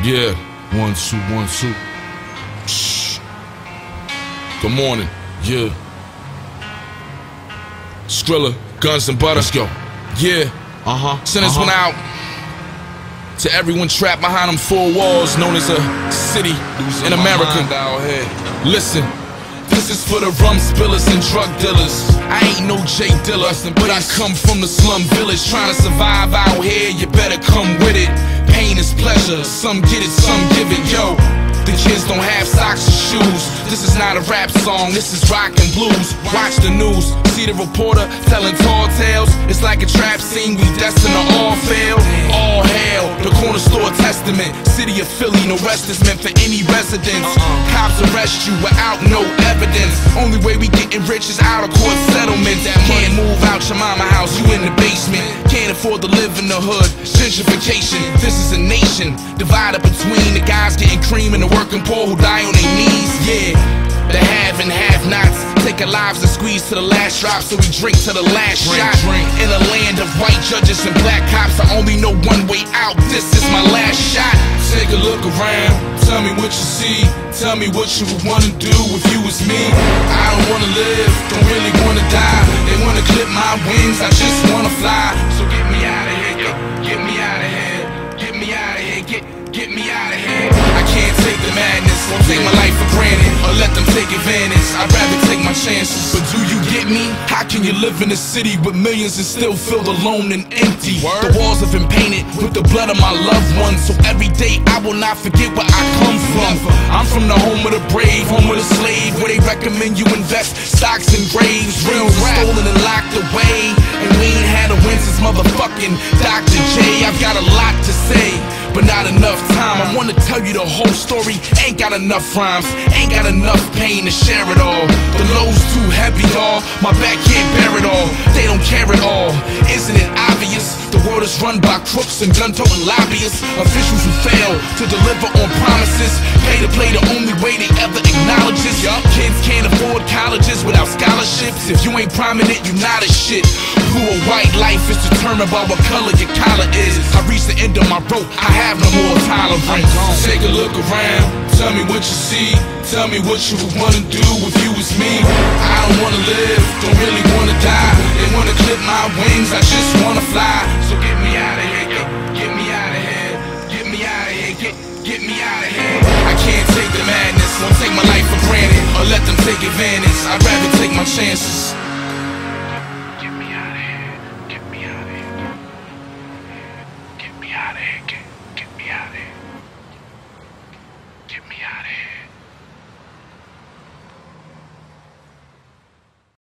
Yeah, 1, 2, 1, 2. Shh. Good morning, yeah. Skrilla, Guns and Butter. Let's go. Yeah, send this one out to everyone trapped behind them four walls known as a city in America. Listen, this is for the rum spillers and drug dealers. I ain't no J Dilla, but I come from the slum village. Trying to survive out here, you better come with it. Pain is pleasure, some get it, some give it. Yo, the kids don't have socks or shoes. This is not a rap song, this is rock and blues. Watch the news, see the reporter telling tall tales. It's like a trap scene, we destined to all fail. All hail, the corner store testament. City of Philly, no rest is meant for any residents. Cops arrest you without no evidence. Only way we getting rich is out of court settlements. Can't move out your mama house, you in the basement. Can't afford to live in the hood, gentrification. This is a nation divided between the guys getting cream and the working poor who die on their knees. Yeah, the have and have-nots take our lives and squeeze to the last drop, so we drink to the last shot. In a land of white judges and black cops, I only know one way out. This is my last shot. Take a look around, tell me what you see. Tell me what you would wanna do if you was me. I don't wanna live, don't really wanna die. They wanna clip my wings, I just wanna fly. So get me out of here, get me out of here, get me out of here, get me out of here. I can't take the madness, won't take my life for granted, or let them take advantage. I'd rather take my chances. But do you get me? How can you live in a city with millions and still feel alone and empty? The walls have been painted with the blood of my loved ones, so every day I will not forget where I come from. I'm from the home of the brave, home of the slave, where they recommend you invest stocks and graves. Reels are stolen and locked away, and we ain't had a win since motherfucking Dr. J. I've got a lot to say, but not enough time. I wanna tell you the whole story, ain't got enough rhymes, ain't got enough pain to share it all. The load's too heavy, y'all, my back can't bear it all. They don't care at all, isn't it obvious? The world is run by crooks and gun-toting lobbyists, officials who fail to deliver on promises. Pay to play the only way they ever acknowledge this. Kids can't afford colleges without scholarships. If you ain't prominent, you not a shit. Blue or white life is determined by what color your collar is. I reached the end of my rope, I have no more tolerance. Take a look around, tell me what you see. Tell me what you would wanna do if you was me. I don't wanna live, don't really wanna die. They wanna clip my wings, I just wanna fly. So get me out of here, get me out of here, get me out of here, get me out of here. I can't take the madness, won't take my life for granted, or let them take advantage. I'd rather take my chances. Get me out of here, get me out of here, get me out of here.